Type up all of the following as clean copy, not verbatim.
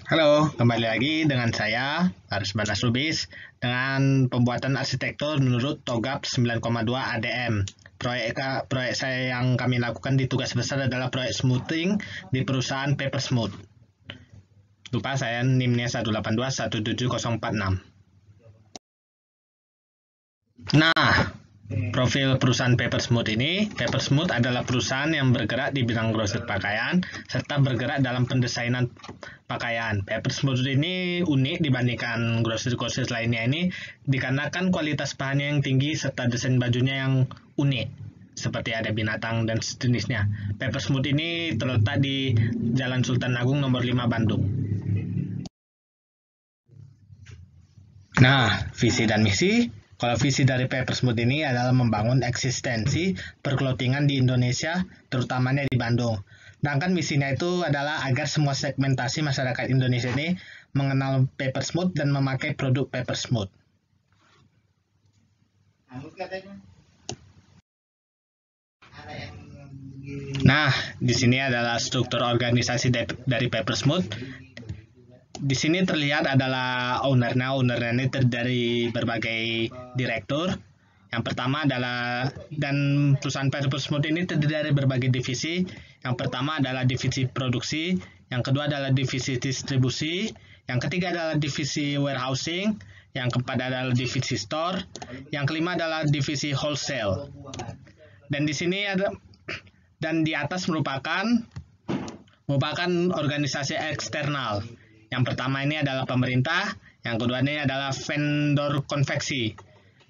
Halo, kembali lagi dengan saya, Aris Banas Lubis, dengan pembuatan arsitektur menurut TOGAP 9,2 ADM. Proyek saya yang kami lakukan di tugas besar adalah proyek smoothing di perusahaan Papersmooth. Lupa saya NIM-nya 182 17046. Nah, profil perusahaan Papersmooth adalah perusahaan yang bergerak di bidang grosir pakaian serta bergerak dalam pendesainan pakaian. Papersmooth ini unik dibandingkan grosir-grosir lainnya ini dikarenakan kualitas bahannya yang tinggi serta desain bajunya yang unik, seperti ada binatang dan sejenisnya. Papersmooth ini terletak di Jalan Sultan Agung nomor 5 Bandung. Nah, visi dan misi. Kalau visi dari Papersmooth ini adalah membangun eksistensi perclothingan di Indonesia, terutamanya di Bandung. Sedangkan misinya itu adalah agar semua segmentasi masyarakat Indonesia ini mengenal Papersmooth dan memakai produk Papersmooth. Nah, di sini adalah struktur organisasi dari Papersmooth. Di sini terlihat adalah ownernya ini terdiri dari berbagai direktur. Yang pertama adalah, dan perusahaan Papersmooth ini terdiri dari berbagai divisi. Yang pertama adalah divisi produksi, yang kedua adalah divisi distribusi, yang ketiga adalah divisi warehousing, yang keempat adalah divisi store, yang kelima adalah divisi wholesale. Dan di sini ada, dan di atas merupakan organisasi eksternal. Yang pertama ini adalah pemerintah, yang kedua ini adalah vendor konveksi.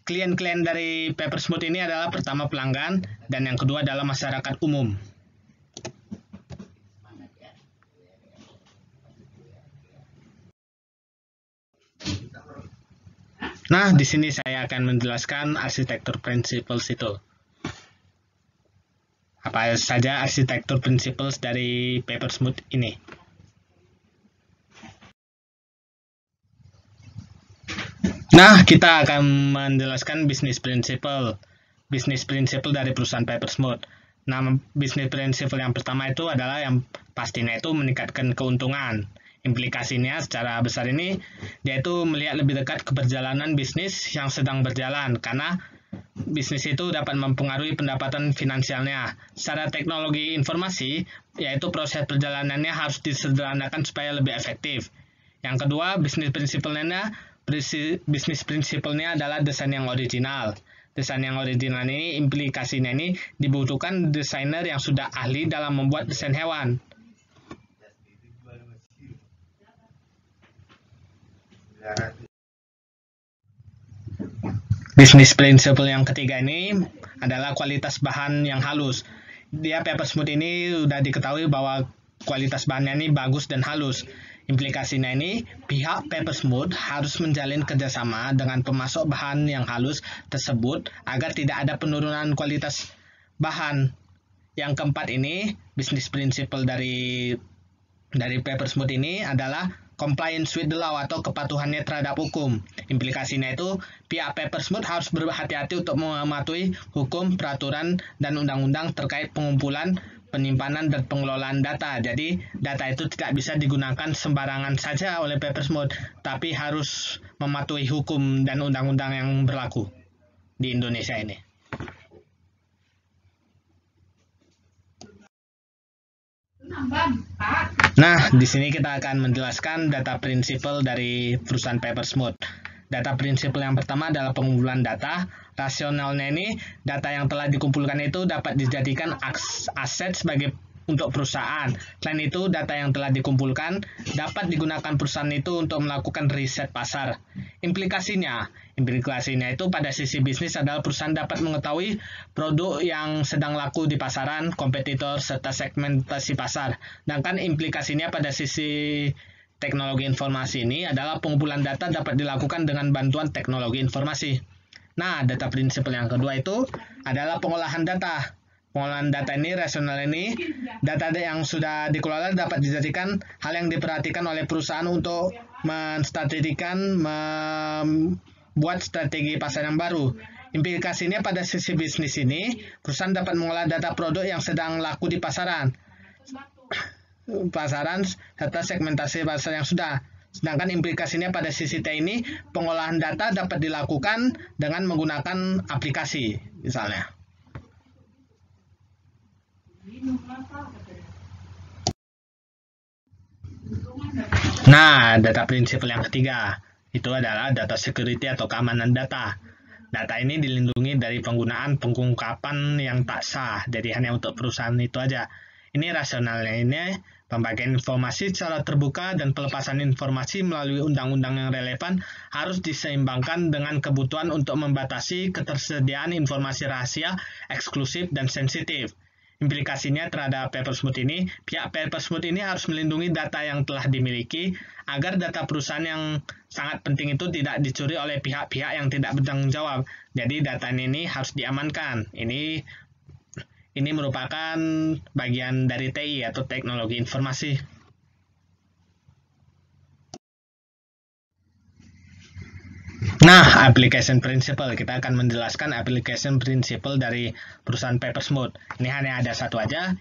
Klien-klien dari Papersmooth ini adalah pertama pelanggan, dan yang kedua adalah masyarakat umum. Nah, di sini saya akan menjelaskan arsitektur principles itu. Apa saja arsitektur principles dari Papersmooth ini? Nah, kita akan menjelaskan bisnis principle dari perusahaan Papersmooth. Nah, bisnis principle yang pertama itu adalah yang pastinya itu meningkatkan keuntungan. Implikasinya secara besar ini, dia itu melihat lebih dekat ke perjalanan bisnis yang sedang berjalan, karena bisnis itu dapat mempengaruhi pendapatan finansialnya. Secara teknologi informasi, yaitu proses perjalanannya harus disederhanakan supaya lebih efektif. Yang kedua, bisnis prinsipalnya adalah desain yang original. Desain yang original ini implikasinya ini dibutuhkan desainer yang sudah ahli dalam membuat desain hewan. Bisnis prinsipal yang ketiga ini adalah kualitas bahan yang halus. Dia Papersmooth ini sudah diketahui bahwa kualitas bahannya ini bagus dan halus. Implikasinya ini, pihak Papersmooth harus menjalin kerjasama dengan pemasok bahan yang halus tersebut agar tidak ada penurunan kualitas bahan. Yang keempat ini, bisnis prinsipal dari Papersmooth ini adalah compliance with the law atau kepatuhannya terhadap hukum. Implikasinya itu, pihak Papersmooth harus berhati-hati untuk mematuhi hukum, peraturan, dan undang-undang terkait pengumpulan, penyimpanan, dan pengelolaan data. Jadi, data itu tidak bisa digunakan sembarangan saja oleh Papersmooth, tapi harus mematuhi hukum dan undang-undang yang berlaku di Indonesia ini. Nah, di sini kita akan menjelaskan data prinsipal dari perusahaan Papersmooth. Data prinsipal yang pertama adalah pengumpulan data. Rasionalnya ini, data yang telah dikumpulkan itu dapat dijadikan aset sebagai untuk perusahaan. Selain itu, data yang telah dikumpulkan dapat digunakan perusahaan itu untuk melakukan riset pasar. Implikasinya itu pada sisi bisnis adalah perusahaan dapat mengetahui produk yang sedang laku di pasaran, kompetitor, serta segmentasi pasar. Sedangkan implikasinya pada sisi teknologi informasi ini adalah pengumpulan data dapat dilakukan dengan bantuan teknologi informasi. Nah, data prinsipal yang kedua itu adalah pengolahan data. Pengolahan data ini, rasional ini, data yang sudah dikelola dapat dijadikan hal yang diperhatikan oleh perusahaan untuk menstrategikan, membuat strategi pasar yang baru. Implikasinya pada sisi bisnis ini, perusahaan dapat mengolah data produk yang sedang laku di pasaran. pasaran serta segmentasi pasar yang sudah. Sedangkan implikasinya pada sisi T ini, pengolahan data dapat dilakukan dengan menggunakan aplikasi, misalnya. Nah, data prinsipal yang ketiga, itu adalah data security atau keamanan data. Data ini dilindungi dari penggunaan pengungkapan yang tak sah, jadi hanya untuk perusahaan itu aja. Ini rasionalnya ini pembagian informasi secara terbuka dan pelepasan informasi melalui undang-undang yang relevan harus diseimbangkan dengan kebutuhan untuk membatasi ketersediaan informasi rahasia, eksklusif, dan sensitif. Implikasinya terhadap Papersmooth ini, pihak Papersmooth ini harus melindungi data yang telah dimiliki agar data perusahaan yang sangat penting itu tidak dicuri oleh pihak-pihak yang tidak bertanggung jawab. Jadi data ini harus diamankan. Ini merupakan bagian dari TI atau teknologi informasi. Nah, application principle. Kita akan menjelaskan application principle dari perusahaan Papersmooth. Ini hanya ada satu aja,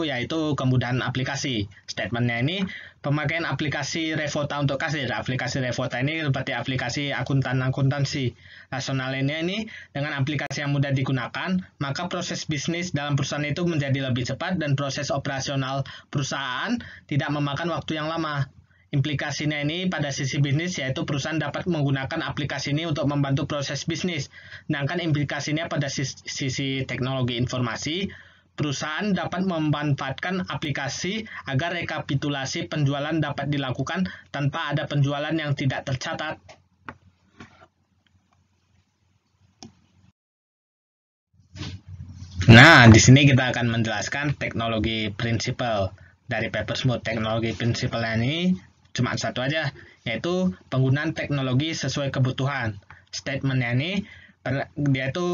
yaitu kemudahan aplikasi. Statementnya ini, pemakaian aplikasi Revota untuk kasir. Aplikasi Revota ini seperti aplikasi akuntansi. Rasionalnya ini, dengan aplikasi yang mudah digunakan, maka proses bisnis dalam perusahaan itu menjadi lebih cepat dan proses operasional perusahaan tidak memakan waktu yang lama. Implikasinya ini pada sisi bisnis, yaitu perusahaan dapat menggunakan aplikasi ini untuk membantu proses bisnis. Sedangkan implikasinya pada sisi teknologi informasi, perusahaan dapat memanfaatkan aplikasi agar rekapitulasi penjualan dapat dilakukan tanpa ada penjualan yang tidak tercatat. Nah, di sini kita akan menjelaskan teknologi prinsipal dari Papersmooth. Teknologi prinsipalnya ini cuma satu aja, yaitu penggunaan teknologi sesuai kebutuhan. Statementnya ini, dia itu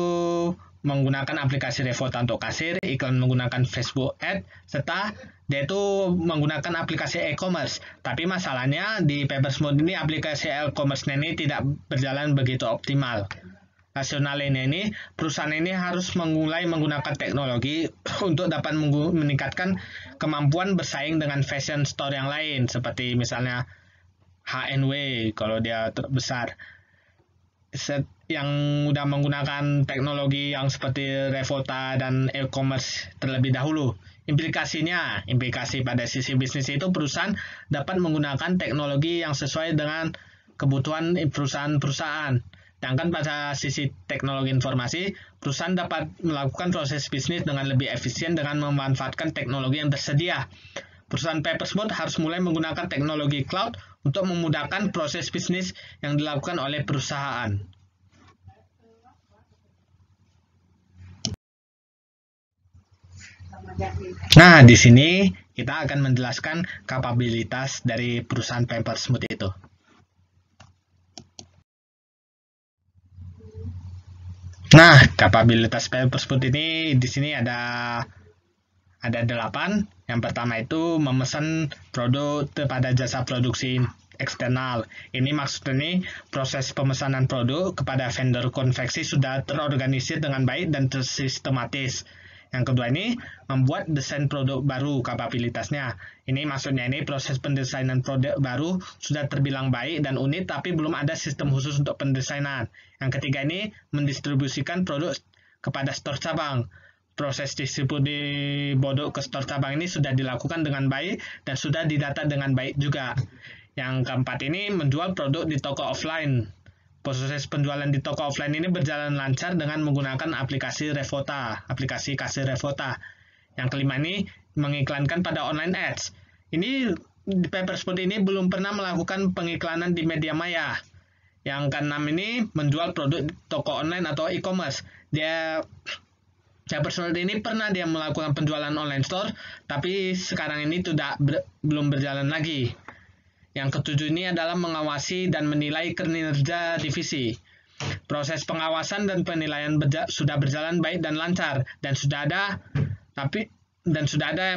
menggunakan aplikasi Revota untuk kasir, iklan menggunakan Facebook Ad, serta dia itu menggunakan aplikasi e-commerce. Tapi masalahnya di Papersmooth ini aplikasi e-commerce ini tidak berjalan begitu optimal. Rasionalnya ini, perusahaan ini harus mulai menggunakan teknologi untuk dapat meningkatkan kemampuan bersaing dengan fashion store yang lain, seperti misalnya HNW kalau dia terbesar, yang sudah menggunakan teknologi yang seperti Revota dan e-commerce terlebih dahulu. Implikasi pada sisi bisnis itu perusahaan dapat menggunakan teknologi yang sesuai dengan kebutuhan perusahaan-perusahaan. Sedangkan pada sisi teknologi informasi, perusahaan dapat melakukan proses bisnis dengan lebih efisien dengan memanfaatkan teknologi yang tersedia. Perusahaan Papersmooth harus mulai menggunakan teknologi cloud untuk memudahkan proses bisnis yang dilakukan oleh perusahaan. Nah, di sini kita akan menjelaskan kapabilitas dari perusahaan Papersmooth itu. Nah, kapabilitas Papersmooth ini di sini ada 8. Yang pertama itu memesan produk kepada jasa produksi eksternal. Ini maksudnya proses pemesanan produk kepada vendor konveksi sudah terorganisir dengan baik dan tersistematis. Yang kedua ini membuat desain produk baru kapabilitasnya. Ini maksudnya ini proses pendesainan produk baru sudah terbilang baik dan unik tapi belum ada sistem khusus untuk pendesainan. Yang ketiga ini mendistribusikan produk kepada store cabang. Proses distribusi produk ke store cabang ini sudah dilakukan dengan baik dan sudah didata dengan baik juga. Yang keempat ini menjual produk di toko offline. Proses penjualan di toko offline ini berjalan lancar dengan menggunakan aplikasi Revota, aplikasi kasir Revota. Yang kelima ini mengiklankan pada online ads. Ini di Papersmooth ini belum pernah melakukan pengiklanan di media maya. Yang keenam ini menjual produk di toko online atau e-commerce. Papersmooth ini pernah dia melakukan penjualan online store, tapi sekarang ini belum berjalan lagi. Yang ketujuh ini adalah mengawasi dan menilai kinerja divisi. Proses pengawasan dan penilaian sudah berjalan baik dan lancar dan sudah ada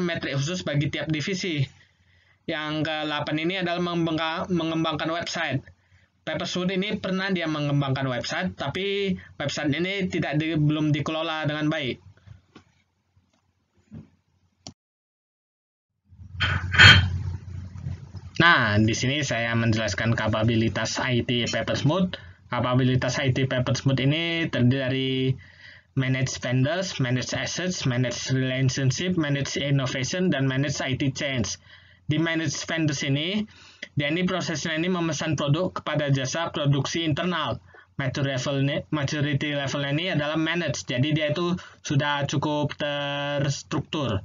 metrik khusus bagi tiap divisi. Yang ke-8 ini adalah mengembangkan website. Papersmooth ini pernah dia mengembangkan website, tapi website ini belum dikelola dengan baik. Nah, di sini saya menjelaskan kapabilitas IT Papersmooth. Kapabilitas IT Papersmooth ini terdiri dari manage vendors, manage assets, manage relationship, manage innovation, dan manage IT change. Di manage vendors ini, dia ini prosesnya ini memesan produk kepada jasa produksi internal. Maturity level ini adalah manage, jadi dia itu sudah cukup terstruktur.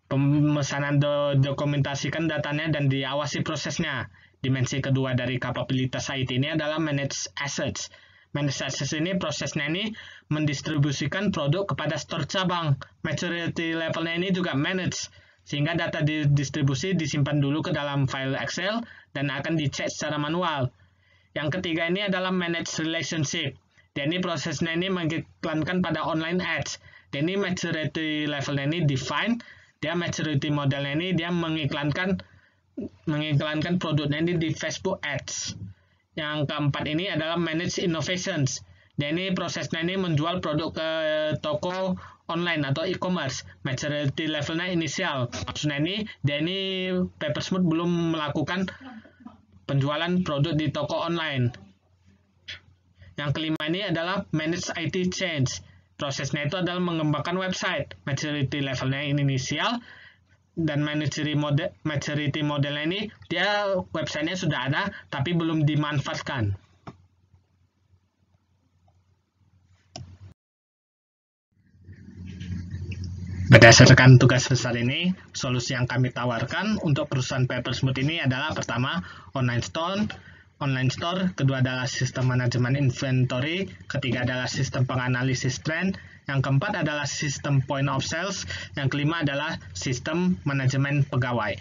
Pemesanan dokumentasikan datanya dan diawasi prosesnya. Dimensi kedua dari kapabilitas IT ini adalah manage assets. Manage assets ini prosesnya ini mendistribusikan produk kepada store cabang. Maturity levelnya ini juga manage, sehingga data distribusi disimpan dulu ke dalam file Excel dan akan dicek secara manual. Yang ketiga ini adalah manage relationship. Dan ini prosesnya ini mengiklankan pada online ads. Dan ini maturity levelnya ini define. Dia maturity modelnya ini dia mengiklankan produknya ini di Facebook Ads. Yang keempat ini adalah manage innovations. Dan ini prosesnya ini menjual produk ke toko online atau e-commerce. Maturity levelnya inisial. Maksudnya ini dia ini Papersmooth belum melakukan penjualan produk di toko online. Yang kelima ini adalah manage IT change. Prosesnya itu adalah mengembangkan website. Maturity levelnya inisial dan maturity modelnya ini dia websitenya sudah ada tapi belum dimanfaatkan. Berdasarkan tugas besar ini, solusi yang kami tawarkan untuk perusahaan Papersmooth ini adalah pertama, online store, kedua adalah sistem manajemen inventory, ketiga adalah sistem penganalisis trend, yang keempat adalah sistem point of sales, yang kelima adalah sistem manajemen pegawai.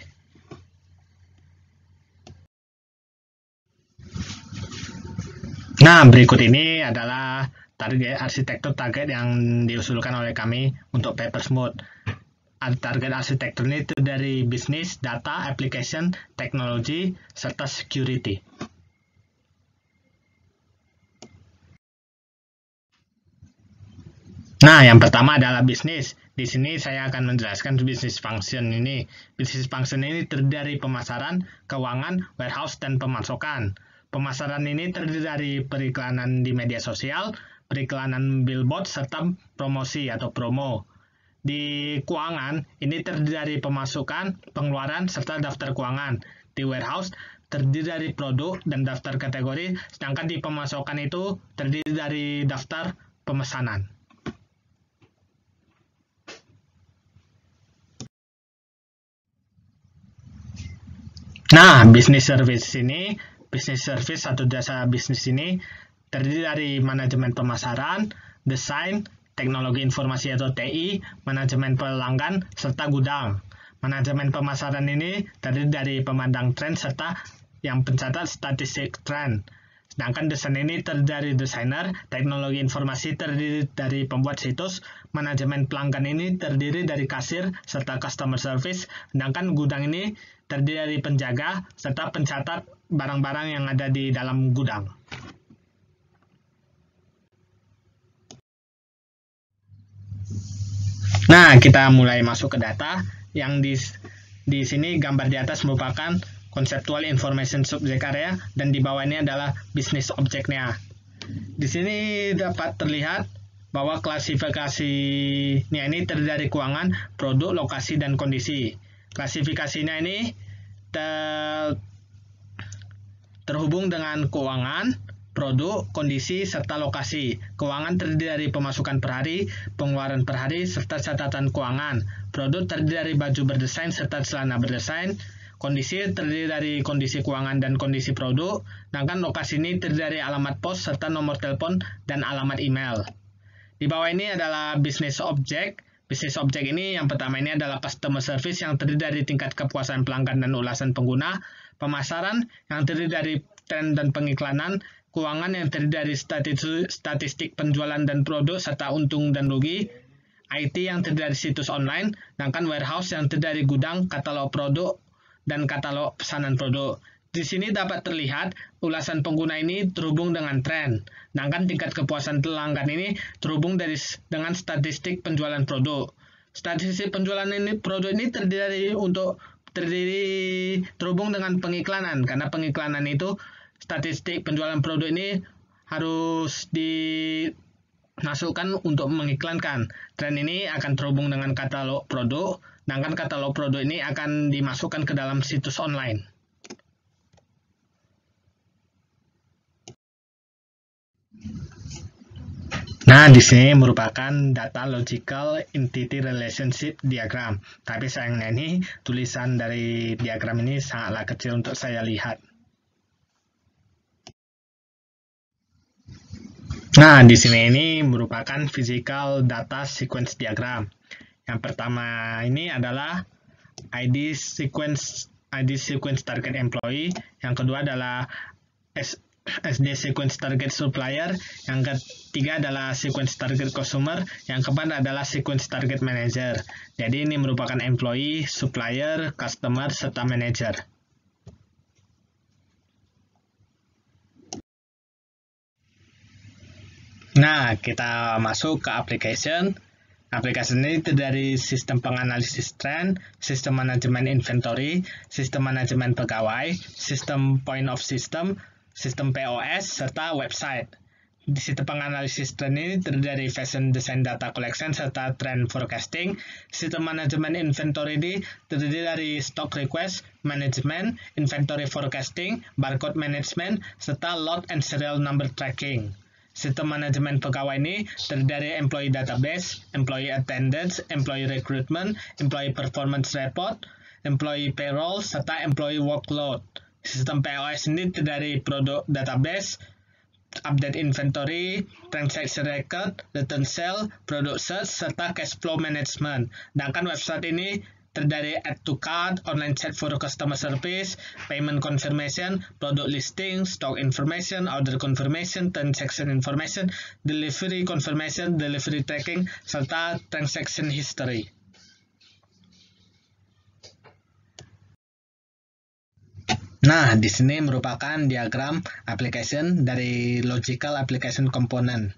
Nah, berikut ini adalah arsitektur target yang diusulkan oleh kami untuk Papersmooth. Target arsitektur ini dari bisnis, data, application, teknologi, serta security. Nah, yang pertama adalah bisnis. Di sini saya akan menjelaskan bisnis function ini. Bisnis function ini terdiri dari pemasaran, keuangan, warehouse, dan pemasokan. Pemasaran ini terdiri dari periklanan di media sosial, periklanan billboard, serta promosi atau promo. Di keuangan, ini terdiri dari pemasukan, pengeluaran, serta daftar keuangan. Di warehouse, terdiri dari produk dan daftar kategori, sedangkan di pemasokan itu terdiri dari daftar pemesanan. Nah, bisnis service atau jasa bisnis ini terdiri dari manajemen pemasaran, desain, teknologi informasi atau TI, manajemen pelanggan, serta gudang. Manajemen pemasaran ini terdiri dari pemandang tren serta yang pencatat statistik tren. Sedangkan desain ini terdiri dari desainer, teknologi informasi terdiri dari pembuat situs, manajemen pelanggan ini terdiri dari kasir serta customer service, sedangkan gudang ini terdiri dari penjaga serta pencatat barang-barang yang ada di dalam gudang. Nah, kita mulai masuk ke data. Yang di sini gambar di atas merupakan conceptual information subject area dan di bawah ini adalah business object-nya. Di sini dapat terlihat bahwa klasifikasinya ini terdiri dari keuangan, produk, lokasi, dan kondisi. Klasifikasinya ini terhubung dengan keuangan, produk, kondisi, serta lokasi. Keuangan terdiri dari pemasukan per hari, pengeluaran per hari, serta catatan keuangan. Produk terdiri dari baju berdesain serta celana berdesain. Kondisi terdiri dari kondisi keuangan dan kondisi produk, sedangkan lokasi ini terdiri dari alamat pos serta nomor telepon dan alamat email. Di bawah ini adalah business object. Business object ini yang pertama ini adalah customer service yang terdiri dari tingkat kepuasan pelanggan dan ulasan pengguna, pemasaran yang terdiri dari tren dan pengiklanan, keuangan yang terdiri dari statistik penjualan dan produk serta untung dan rugi, IT yang terdiri dari situs online, sedangkan warehouse yang terdiri dari gudang, katalog produk, dan katalog pesanan produk. Di sini dapat terlihat ulasan pengguna ini terhubung dengan tren, sedangkan tingkat kepuasan pelanggan ini terhubung dengan statistik penjualan produk. Statistik penjualan produk ini terdiri dari untuk terhubung dengan pengiklanan, karena pengiklanan itu statistik penjualan produk ini harus dimasukkan untuk mengiklankan. Tren ini akan terhubung dengan katalog produk, sedangkan katalog produk ini akan dimasukkan ke dalam situs online. Nah, di sini merupakan data logical entity relationship diagram. Tapi sayangnya ini tulisan dari diagram ini sangatlah kecil untuk saya lihat. Nah, di sini ini merupakan physical data sequence diagram. Yang pertama ini adalah ID sequence target employee. Yang kedua adalah SD sequence target supplier, yang ketiga adalah sequence target consumer, yang keempat adalah sequence target manager. Jadi ini merupakan employee, supplier, customer, serta manager. Nah, kita masuk ke application. Aplikasi ini terdiri dari sistem penganalisis tren, sistem manajemen inventory, sistem manajemen pegawai, sistem point of system, sistem POS, serta website. Di sistem penganalisis tren ini terdiri dari fashion design data collection serta trend forecasting. Sistem manajemen inventory ini terdiri dari stock request, management, inventory forecasting, barcode management, serta lot and serial number tracking. Sistem manajemen pegawai ini terdiri dari employee database, employee attendance, employee recruitment, employee performance report, employee payroll, serta employee workload. Sistem POS ini terdiri dari produk database, update inventory, transaction record, return sale, product search, serta cash flow management. Sedangkan website ini terdiri dari add to cart, online chat for customer service, payment confirmation, product listing, stock information, order confirmation, transaction information, delivery confirmation, delivery tracking, serta transaction history. Nah, di sini merupakan diagram application dari logical application component.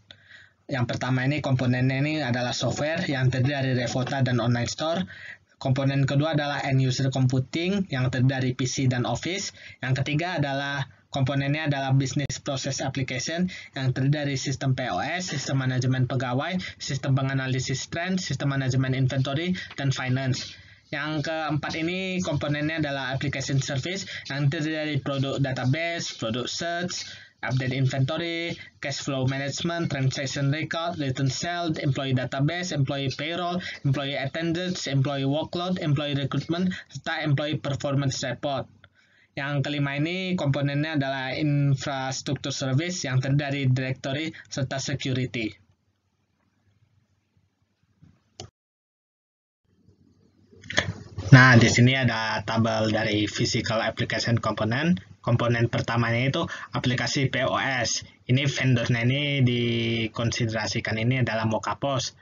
Yang pertama ini komponennya ini adalah software yang terdiri dari Revota dan online store. Komponen kedua adalah end user computing yang terdiri dari PC dan Office. Yang ketiga adalah komponennya adalah business process application yang terdiri dari sistem POS, sistem manajemen pegawai, sistem penganalisis trend, sistem manajemen inventory, dan finance. Yang keempat ini komponennya adalah application service yang terdiri dari produk database, product search, update inventory, cash flow management, transaction record, return sale, employee database, employee payroll, employee attendance, employee workload, employee recruitment, serta employee performance report. Yang kelima ini komponennya adalah infrastructure service yang terdiri dari directory serta security. Nah, di sini ada tabel dari physical application component. Komponen pertamanya itu aplikasi POS. Ini vendornya ini dikonsiderasikan ini adalah Mokapos.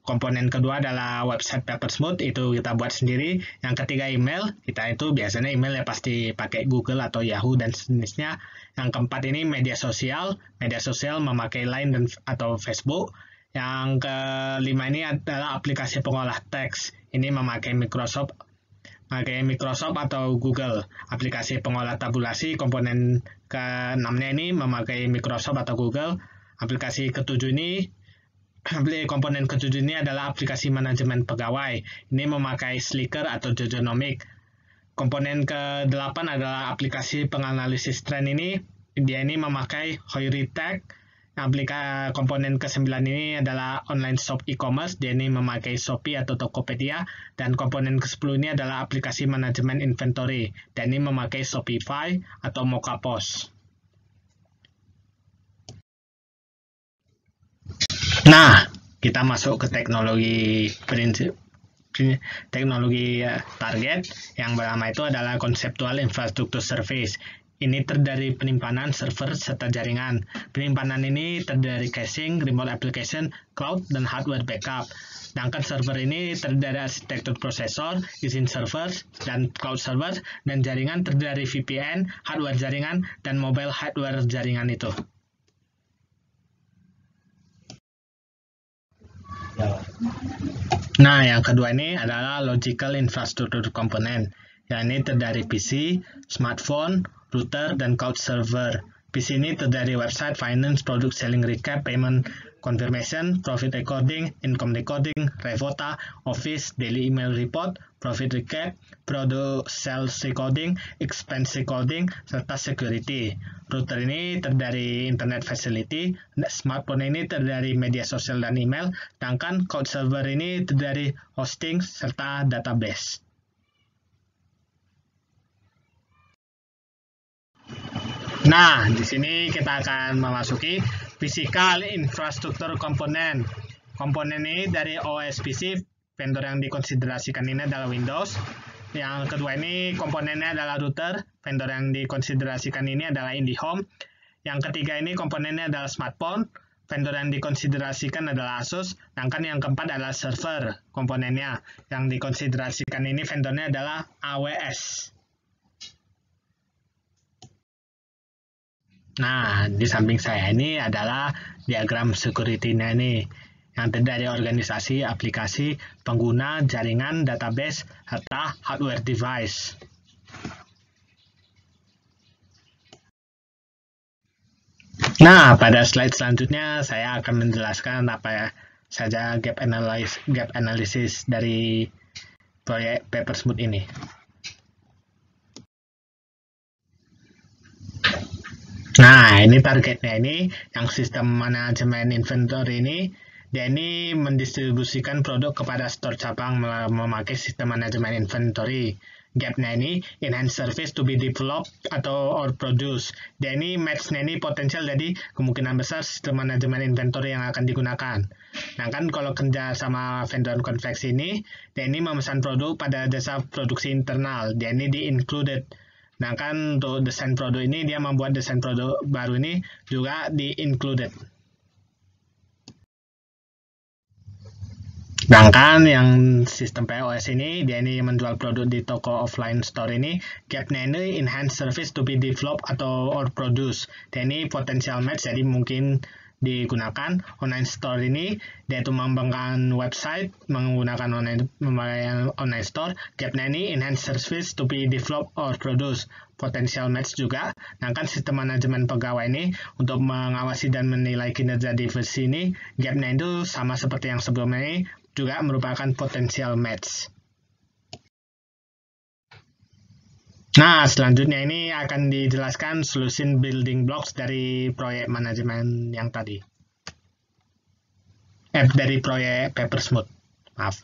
Komponen kedua adalah website Papersmooth, itu kita buat sendiri. Yang ketiga email, kita itu biasanya email ya pasti pakai Google atau Yahoo dan sejenisnya. Yang keempat ini media sosial memakai Line dan atau Facebook. Yang kelima ini adalah aplikasi pengolah teks. Ini memakai Microsoft atau Google. Aplikasi pengolah tabulasi, komponen ke-6-nya ini memakai Microsoft atau Google. Komponen ke-7 ini adalah aplikasi manajemen pegawai. Ini memakai Slicker atau Jojonomic. Komponen ke-8 adalah aplikasi penganalisis tren ini. Dia ini memakai Heuritech. Komponen ke-9 ini adalah online shop e-commerce, dia ini memakai Shopee atau Tokopedia, dan komponen ke-10 ini adalah aplikasi manajemen inventory, dan ini memakai Shopify atau Mokapos. Nah, kita masuk ke teknologi target. Yang pertama itu adalah conceptual infrastructure service. Ini terdiri dari penyimpanan, server, serta jaringan. Penyimpanan ini terdiri dari caching, remote application, cloud, dan hardware backup. Sedangkan server ini terdiri dari arsitektur prosesor, izin server, dan cloud server, dan jaringan terdiri dari VPN, hardware jaringan, dan mobile hardware jaringan itu. Nah, yang kedua ini adalah logical infrastructure component. yakni terdiri PC, smartphone, router, dan cloud server. PC ini terdiri website, finance, product selling recap, payment confirmation, profit recording, income recording, Revota, office, daily email report, profit recap, product sales recording, expense recording, serta security. Router ini terdiri internet facility, smartphone ini terdiri media sosial dan email, sedangkan cloud server ini terdiri hosting serta database. Nah, di sini kita akan memasuki physical infrastructure komponen. Komponen ini dari OS PC, vendor yang dikonsiderasikan ini adalah Windows. Yang kedua ini komponennya adalah router, vendor yang dikonsiderasikan ini adalah IndiHome. Yang ketiga ini komponennya adalah smartphone, vendor yang dikonsiderasikan adalah Asus. Sedangkan yang keempat adalah server, komponennya. Yang dikonsiderasikan ini vendornya adalah AWS. Nah, di samping saya ini adalah diagram security-nya ini, yang terdiri organisasi, aplikasi, pengguna, jaringan, database, serta hardware device. Nah, pada slide selanjutnya saya akan menjelaskan apa saja gap analysis dari proyek Papersmooth ini. Nah, ini targetnya ini, yang sistem manajemen inventory ini, dia ini mendistribusikan produk kepada store cabang memakai sistem manajemen inventory. Gapnya ini, enhance service to be developed atau or produce. Dia ini match-nya ini potensial, jadi kemungkinan besar sistem manajemen inventory yang akan digunakan. Nah kan kalau kerja sama vendor konveksi ini, dia ini memesan produk pada jasa produksi internal, dia ini di-included. Nah kan untuk desain produk ini, dia membuat desain produk baru ini juga di-included. Sedangkan yang sistem POS ini, dia ini menjual produk di toko offline store ini, gapnya ini enhance service to be developed atau or produce. Dia ini potential match, jadi mungkin digunakan. Online store ini, dia itu mengembangkan website menggunakan online store. Gapnya ini enhance service to be developed or produce. Potential match juga. Nah kan sistem manajemen pegawai ini untuk mengawasi dan menilai kinerja divisi ini, gapnya itu sama seperti yang sebelumnya ini, juga merupakan potential match. Nah, selanjutnya ini akan dijelaskan solution building blocks dari proyek manajemen yang tadi. Dari proyek Papersmooth. Maaf.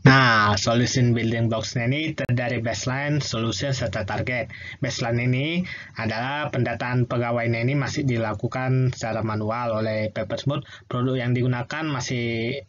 Nah, solution building blocks-nya ini terdiri baseline, solution, serta target. Baseline ini adalah pendataan pegawainya ini masih dilakukan secara manual oleh Papersmooth. Produk yang digunakan masih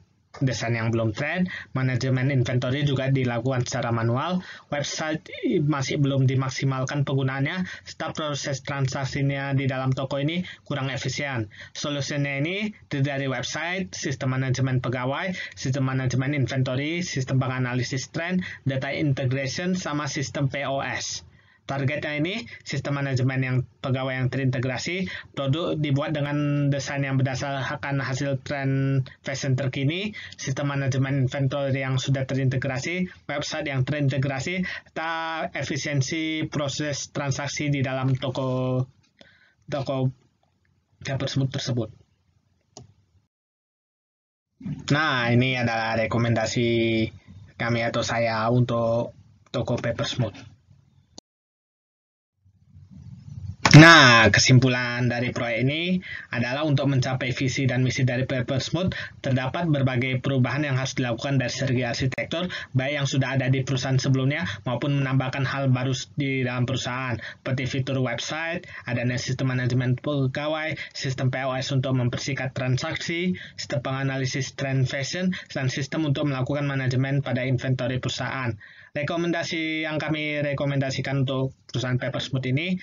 desain yang belum trend, manajemen inventory juga dilakukan secara manual, website masih belum dimaksimalkan penggunaannya, serta proses transaksinya di dalam toko ini kurang efisien. Solusinya ini terdiri website, sistem manajemen pegawai, sistem manajemen inventory, sistem penganalisis trend, data integration, sama sistem POS. Targetnya ini, sistem manajemen yang pegawai yang terintegrasi, produk dibuat dengan desain yang berdasarkan hasil tren fashion terkini, sistem manajemen inventory yang sudah terintegrasi, website yang terintegrasi, serta efisiensi proses transaksi di dalam toko Papersmooth tersebut. Nah, ini adalah rekomendasi kami atau saya untuk toko Papersmooth. Nah, kesimpulan dari proyek ini adalah untuk mencapai visi dan misi dari Papersmooth, terdapat berbagai perubahan yang harus dilakukan dari segi arsitektur, baik yang sudah ada di perusahaan sebelumnya maupun menambahkan hal baru di dalam perusahaan, seperti fitur website, adanya sistem manajemen pegawai, sistem POS untuk mempersingkat transaksi, sistem penganalisis trend fashion, dan sistem untuk melakukan manajemen pada inventory perusahaan. Rekomendasi yang kami rekomendasikan untuk perusahaan Papersmooth ini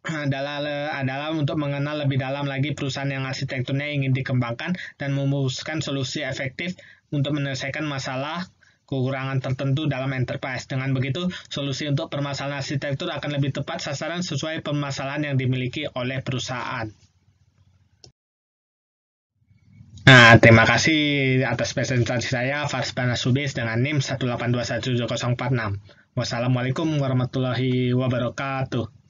adalah untuk mengenal lebih dalam lagi perusahaan yang arsitekturnya ingin dikembangkan dan memutuskan solusi efektif untuk menyelesaikan masalah kekurangan tertentu dalam enterprise. Dengan begitu, solusi untuk permasalahan arsitektur akan lebih tepat sasaran sesuai permasalahan yang dimiliki oleh perusahaan. Nah, terima kasih atas presentasi saya, Fars Banasubis dengan NIM 182170446. Wassalamualaikum warahmatullahi wabarakatuh.